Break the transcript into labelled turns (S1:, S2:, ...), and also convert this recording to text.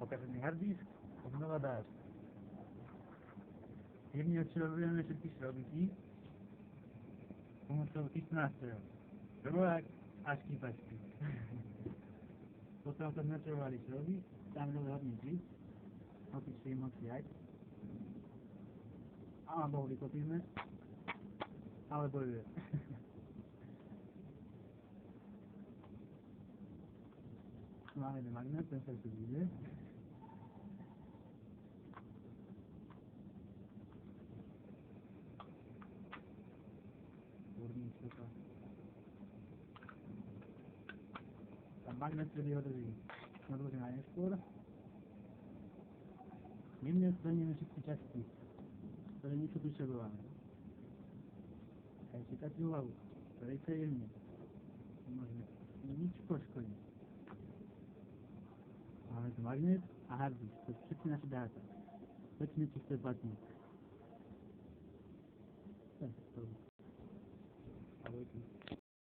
S1: Pokažený harddisk, obnova dát. Jemne odčerujeme všetky šrobiky pomocou týchto nástrojov. Prvák a štípačky. Potom sa načerovali šroby, tam dole hodný klip, opičli moci aj. Alebo ho vykopíme, alebo je. Máme ten magnet, ten sa tu vyjde. Tam magnet, ktorý ho drží odložená neskôr. Jemne odstraníme všetky časti, ktoré nie sú prišerované. Aj čekaciu hlavu, ktorej sa jemne. Nemôžeme nič poškodiť. Máme tu magnet a harddisk, to sú všetky naše dáta. Pečne čisté platník. Tak, to. Ahojte.